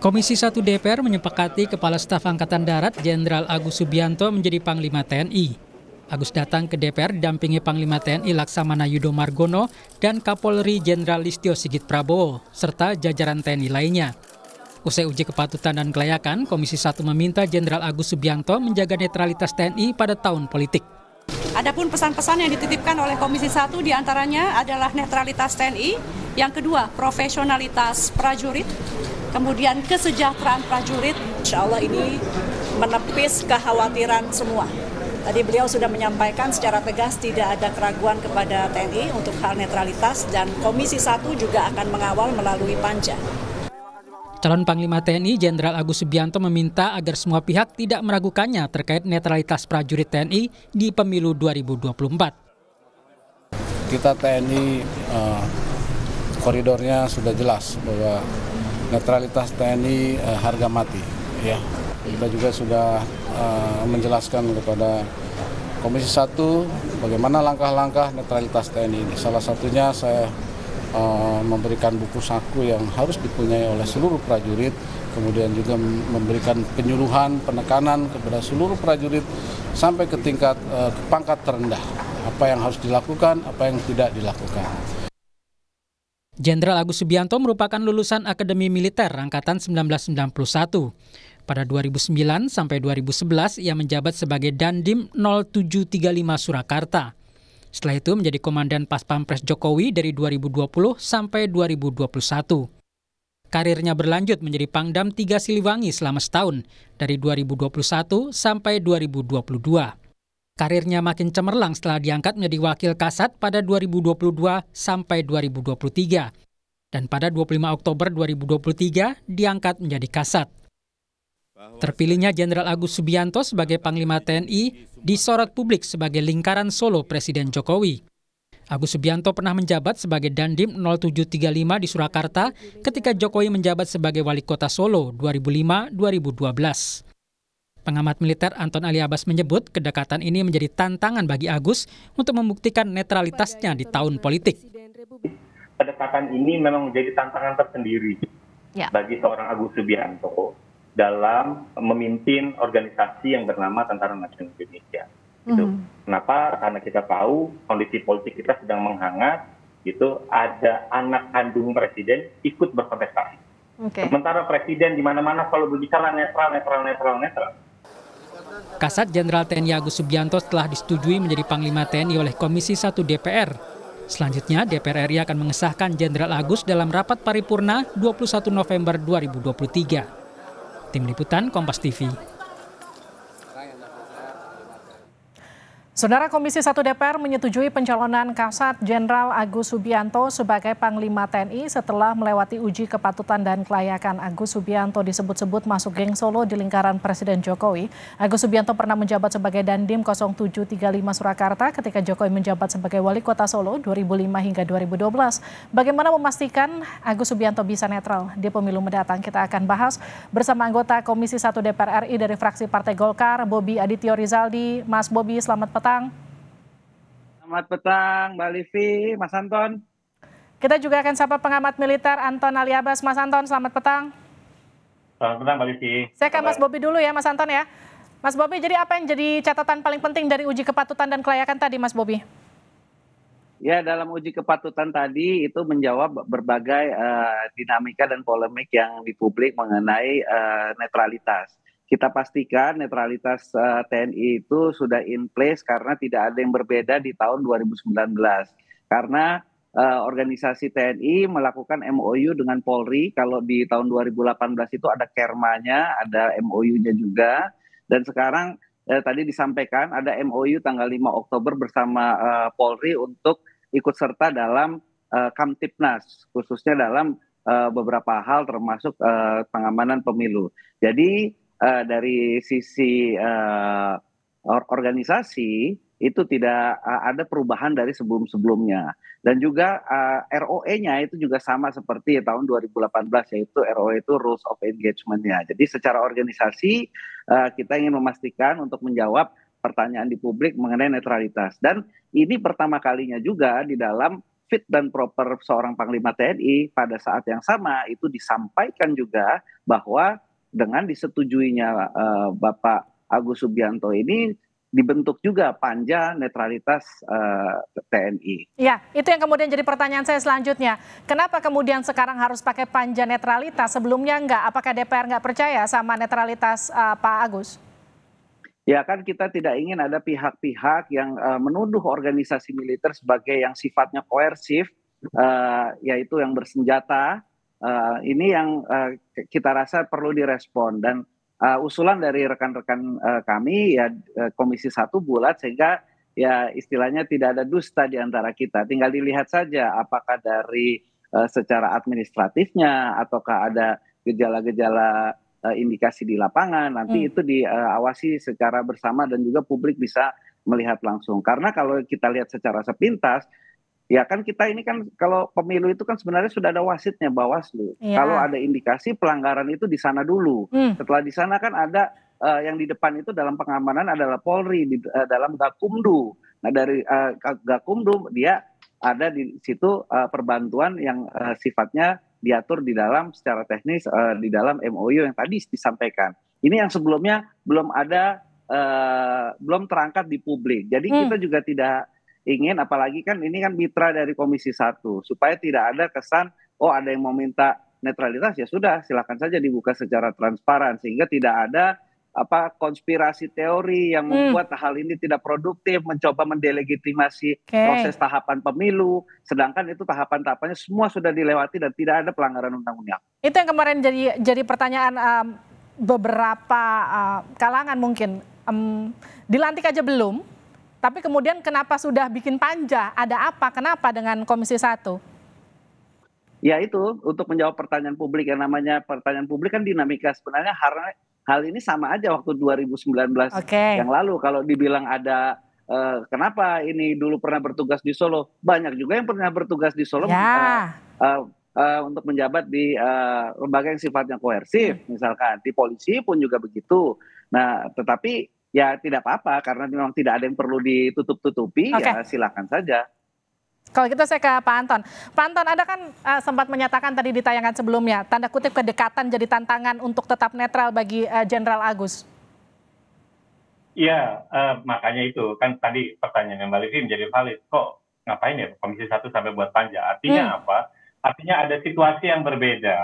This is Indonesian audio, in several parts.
Komisi 1 DPR menyepakati Kepala Staf Angkatan Darat Jenderal Agus Subianto menjadi Panglima TNI. Agus datang ke DPR didampingi Panglima TNI Laksamana Yudo Margono dan Kapolri Jenderal Listio Sigit Prabowo, serta jajaran TNI lainnya. Usai uji kepatutan dan kelayakan, Komisi 1 meminta Jenderal Agus Subianto menjaga netralitas TNI pada tahun politik. Adapun pesan-pesan yang dititipkan oleh Komisi 1 diantaranya adalah netralitas TNI, yang kedua profesionalitas prajurit, kemudian kesejahteraan prajurit. Insya Allah ini menepis kekhawatiran semua. Tadi beliau sudah menyampaikan secara tegas tidak ada keraguan kepada TNI untuk hal netralitas, dan Komisi 1 juga akan mengawal melalui Panja. Calon Panglima TNI Jenderal Agus Subianto meminta agar semua pihak tidak meragukannya terkait netralitas prajurit TNI di pemilu 2024. Kita TNI koridornya sudah jelas bahwa netralitas TNI harga mati. Ya, kita juga sudah menjelaskan kepada Komisi 1 bagaimana langkah-langkah netralitas TNI ini. Salah satunya saya memberikan buku saku yang harus dipunyai oleh seluruh prajurit, kemudian juga memberikan penyuluhan, penekanan kepada seluruh prajurit sampai ke tingkat ke pangkat terendah. Apa yang harus dilakukan, apa yang tidak dilakukan. Jenderal Agus Subianto merupakan lulusan Akademi Militer Angkatan 1991. Pada 2009 sampai 2011 ia menjabat sebagai Dandim 0735 Surakarta. Setelah itu menjadi Komandan Paspampres Jokowi dari 2020 sampai 2021. Karirnya berlanjut menjadi Pangdam 3 Siliwangi selama setahun, dari 2021 sampai 2022. Karirnya makin cemerlang setelah diangkat menjadi Wakil Kasat pada 2022 sampai 2023. Dan pada 25 Oktober 2023 diangkat menjadi Kasat. Terpilihnya Jenderal Agus Subianto sebagai Panglima TNI disorot publik sebagai lingkaran solo Presiden Jokowi. Agus Subianto pernah menjabat sebagai Dandim 0735 di Surakarta ketika Jokowi menjabat sebagai Wali Kota Solo 2005-2012. Pengamat militer Anton Ali Abbas menyebut kedekatan ini menjadi tantangan bagi Agus untuk membuktikan netralitasnya di tahun politik. Kedekatan ini memang menjadi tantangan tersendiri bagi seorang Agus Subianto dalam memimpin organisasi yang bernama Tentara Nasional Indonesia. Gitu. Kenapa? Karena kita tahu kondisi politik kita sedang menghangat. Itu ada anak kandung presiden ikut berkontestasi. Sementara presiden di mana-mana selalu berbicara netral. Kasat Jenderal TNI Agus Subianto telah disetujui menjadi Panglima TNI oleh Komisi 1 DPR. Selanjutnya, DPR RI akan mengesahkan Jenderal Agus dalam rapat paripurna 21 November 2023. Tim Liputan Kompas TV. Saudara, Komisi 1 DPR menyetujui pencalonan Kasat Jenderal Agus Subianto sebagai Panglima TNI setelah melewati uji kepatutan dan kelayakan. Agus Subianto disebut-sebut masuk geng Solo di lingkaran Presiden Jokowi. Agus Subianto pernah menjabat sebagai Dandim 0735 Surakarta ketika Jokowi menjabat sebagai Wali Kota Solo 2005 hingga 2012. Bagaimana memastikan Agus Subianto bisa netral di pemilu mendatang? Kita akan bahas bersama anggota Komisi 1 DPR RI dari fraksi Partai Golkar, Bobi Adityo Rizaldi. Mas Bobi, selamat petang. Selamat petang, Mbak Livi, Mas Anton. Kita juga akan sapa pengamat militer Anton Ali Abbas. Mas Anton, selamat petang. Selamat petang, Mbak Livi. Saya ke Mas Bobi dulu ya, Mas Anton ya. Mas Bobi, jadi apa yang jadi catatan paling penting dari uji kepatutan dan kelayakan tadi, Mas Bobi? Ya, dalam uji kepatutan tadi itu menjawab berbagai dinamika dan polemik yang di publik mengenai netralitas. Kita pastikan netralitas TNI itu sudah in place karena tidak ada yang berbeda di tahun 2019. Karena organisasi TNI melakukan MOU dengan Polri, kalau di tahun 2018 itu ada Kermanya, ada MOU-nya juga. Dan sekarang tadi disampaikan ada MOU tanggal 5 Oktober bersama Polri untuk ikut serta dalam Kamtipnas, khususnya dalam beberapa hal termasuk pengamanan pemilu. Jadi dari sisi organisasi itu tidak ada perubahan dari sebelum-sebelumnya. Dan juga ROE-nya itu juga sama seperti tahun 2018, yaitu ROE itu Rules of Engagement-nya. Jadi secara organisasi kita ingin memastikan untuk menjawab pertanyaan di publik mengenai netralitas. Dan ini pertama kalinya juga di dalam fit dan proper seorang Panglima TNI. Pada saat yang sama itu disampaikan juga bahwa dengan disetujuinya Bapak Agus Subianto ini dibentuk juga panja netralitas TNI. Ya, itu yang kemudian jadi pertanyaan saya selanjutnya. Kenapa kemudian sekarang harus pakai panja netralitas? Sebelumnya enggak? Apakah DPR nggak percaya sama netralitas Pak Agus? Ya kan kita tidak ingin ada pihak-pihak yang menuduh organisasi militer sebagai yang sifatnya koersif, yaitu yang bersenjata. Ini yang kita rasa perlu direspon, dan usulan dari rekan-rekan kami ya Komisi 1 bulat sehingga ya istilahnya tidak ada dusta di antara kita. Tinggal dilihat saja apakah dari secara administratifnya ataukah ada gejala-gejala indikasi di lapangan, nanti itu diawasi secara bersama dan juga publik bisa melihat langsung. Karena kalau kita lihat secara sepintas, ya kan kita ini kan kalau pemilu itu kan sebenarnya sudah ada wasitnya, Bawaslu. Kalau ada indikasi pelanggaran itu di sana dulu. Setelah di sana kan ada yang di depan itu dalam pengamanan adalah Polri di dalam Gakumdu. Nah dari Gakumdu dia ada di situ perbantuan yang sifatnya diatur di dalam secara teknis di dalam MOU yang tadi disampaikan. Ini yang sebelumnya belum ada, belum terangkat di publik. Jadi kita juga tidak ingin, apalagi kan ini kan mitra dari Komisi 1, supaya tidak ada kesan, oh ada yang mau minta netralitas, ya sudah silakan saja dibuka secara transparan, sehingga tidak ada konspirasi teori yang membuat hal ini tidak produktif, mencoba mendelegitimasi proses tahapan pemilu, sedangkan itu tahapan-tahapannya semua sudah dilewati dan tidak ada pelanggaran undang-undang. Itu yang kemarin jadi pertanyaan beberapa kalangan mungkin. Dilantik aja belum, tapi kemudian kenapa sudah bikin panja? Ada apa? Kenapa dengan Komisi 1? Ya itu, untuk menjawab pertanyaan publik, yang namanya pertanyaan publik kan dinamika sebenarnya. Hal ini sama aja waktu 2019 yang lalu. Kalau dibilang ada kenapa ini dulu pernah bertugas di Solo, banyak juga yang pernah bertugas di Solo untuk menjabat di lembaga yang sifatnya koersif, misalkan di polisi pun juga begitu. Nah, tetapi ya tidak apa-apa karena memang tidak ada yang perlu ditutup-tutupi, ya silakan saja. Kalau gitu saya ke Pak Anton. Pak Anton, Anda kan sempat menyatakan tadi di tayangan sebelumnya, tanda kutip kedekatan jadi tantangan untuk tetap netral bagi Jenderal Agus. Iya, makanya itu kan tadi pertanyaan yang Mbak Livi menjadi valid. Kok ngapain ya Komisi 1 sampai buat panja? Artinya apa? Artinya ada situasi yang berbeda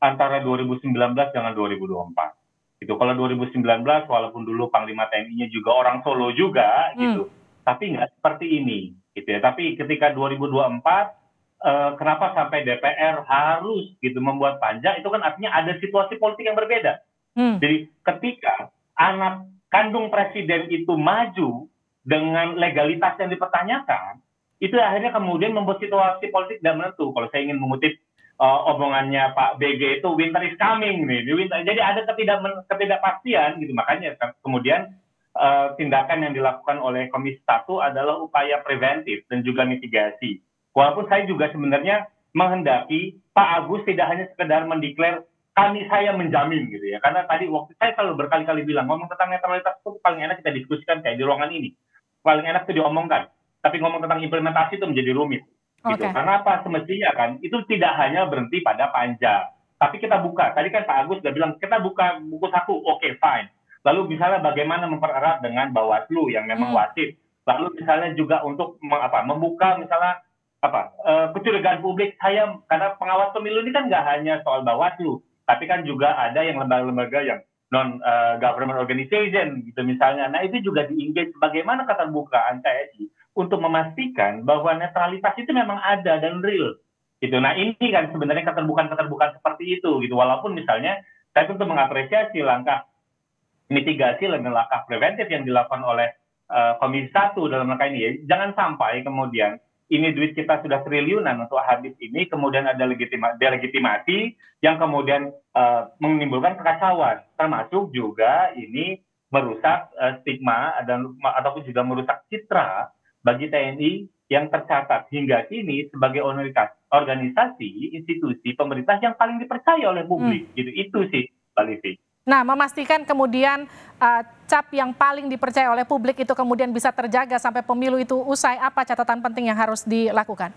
antara 2019 dengan 2024. Itu kalau 2019 walaupun dulu Panglima TNI-nya juga orang Solo juga gitu, tapi nggak seperti ini. Gitu ya. Tapi ketika 2024, kenapa sampai DPR harus gitu membuat panja, itu kan artinya ada situasi politik yang berbeda. Jadi ketika anak kandung presiden itu maju dengan legalitas yang dipertanyakan, itu akhirnya kemudian membuat situasi politik tidak menentu. Kalau saya ingin mengutip omongannya Pak BG itu, winter is coming nih. Jadi ada ketidakpastian gitu, makanya kemudian tindakan yang dilakukan oleh Komisi 1 adalah upaya preventif dan juga mitigasi. Walaupun saya juga sebenarnya menghendaki Pak Agus tidak hanya sekedar mendeklar saya menjamin gitu ya. Karena tadi waktu saya selalu berkali-kali bilang ngomong tentang netralitas itu paling enak kita diskusikan kayak di ruangan ini. Paling enak itu diomongkan. Tapi ngomong tentang implementasi itu menjadi rumit. Gitu. Karena apa? Semestinya kan itu tidak hanya berhenti pada panja. Tapi kita buka. Tadi kan Pak Agus sudah bilang kita buka buku saku. Oke, fine. Lalu misalnya bagaimana mempererat dengan Bawaslu yang memang wasit. Lalu misalnya juga untuk membuka misalnya kecurigaan publik. Karena pengawas pemilu ini kan nggak hanya soal Bawaslu, tapi kan juga ada yang lembaga-lembaga yang non government organization gitu misalnya. Nah itu juga di-engage bagaimana keterbukaan TNI untuk memastikan bahwa netralitas itu memang ada dan real. Gitu. Nah ini kan sebenarnya keterbukaan seperti itu gitu. Walaupun misalnya saya tentu mengapresiasi langkah mitigasi dan langkah preventif yang dilakukan oleh Komisi 1 dalam langkah ini. Ya. Jangan sampai kemudian ini duit kita sudah triliunan untuk habis ini, kemudian ada delegitimasi yang kemudian menimbulkan kekacauan. Termasuk juga ini merusak stigma ataupun juga merusak citra bagi TNI yang tercatat hingga kini sebagai organisasi, institusi pemerintah yang paling dipercaya oleh publik. Gitu. Itu sih, Mbak Livi. Nah, memastikan kemudian cap yang paling dipercaya oleh publik itu kemudian bisa terjaga sampai pemilu itu usai, apa catatan penting yang harus dilakukan?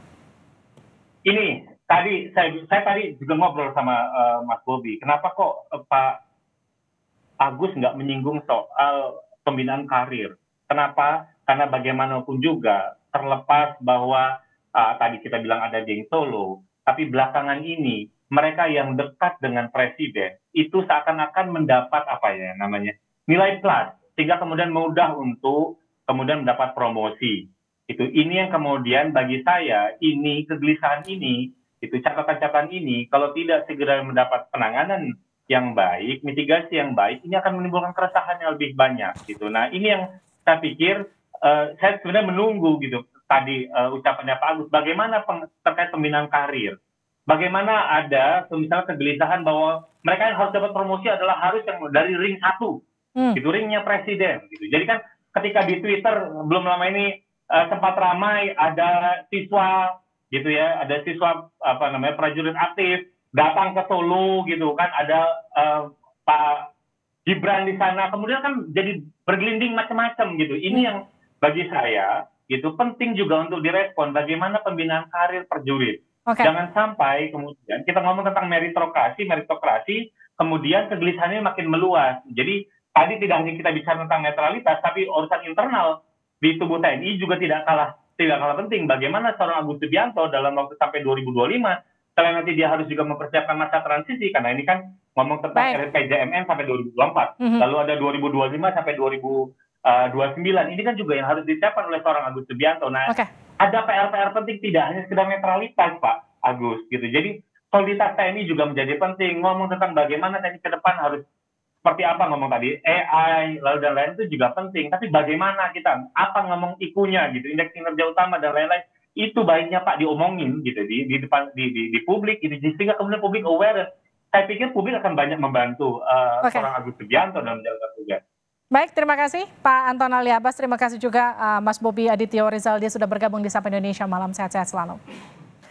Ini tadi saya tadi juga ngobrol sama Mas Bobi. Kenapa kok Pak Agus nggak menyinggung soal pembinaan karir? Kenapa? Karena bagaimanapun juga terlepas bahwa tadi kita bilang ada geng Solo, tapi belakangan ini mereka yang dekat dengan presiden itu seakan-akan mendapat nilai plus, sehingga kemudian mudah untuk kemudian mendapat promosi. Ini yang kemudian bagi saya ini kegelisahan ini, catatan-catatan ini kalau tidak segera mendapat penanganan yang baik, mitigasi yang baik, ini akan menimbulkan keresahan yang lebih banyak gitu. Nah, ini yang saya pikir saya sebenarnya menunggu gitu tadi ucapannya Pak Agus, bagaimana terkait pembinaan karir. Bagaimana ada misalnya kegelisahan bahwa mereka yang harus dapat promosi adalah harus yang dari ring 1, gitu, ringnya presiden gitu. Jadi kan ketika di Twitter belum lama ini sempat ramai ada siswa gitu ya, ada siswa prajurit aktif datang ke Solo gitu kan, ada Pak Gibran di sana, kemudian kan jadi bergelinding macam-macam gitu. Ini yang bagi saya gitu penting juga untuk direspon, bagaimana pembinaan karir prajurit. Jangan sampai kemudian kita ngomong tentang meritokrasi, kemudian kegelisahannya makin meluas. Jadi tadi tidak hanya kita bicara tentang netralitas, tapi urusan internal di tubuh TNI juga tidak kalah penting. Bagaimana seorang Agus Subianto dalam waktu sampai 2025, selain nanti dia harus juga mempersiapkan masa transisi, karena ini kan ngomong tentang RPJMN sampai 2024, lalu ada 2025 sampai 2029, ini kan juga yang harus disiapkan oleh seorang Agus Subianto. Nah, ada PR penting, tidak hanya sekedar netralitas Pak Agus gitu. Jadi soliditas TNI juga menjadi penting. Ngomong tentang bagaimana TNI ke depan harus seperti apa, ngomong tadi AI lalu dan lain itu juga penting, tapi bagaimana kita ngomong IKU-nya gitu, indeks kinerja utama dan lain-lain, itu baiknya Pak diomongin gitu di depan di publik gitu, sehingga kemudian publik aware. Saya pikir publik akan banyak membantu seorang Agus Subianto dalam menjalankan tugas. Baik, terima kasih Pak Anton Ali Abbas, terima kasih juga Mas Bobi Adityo Rizaldi sudah bergabung di Sapa Indonesia Malam. Sehat-sehat selalu.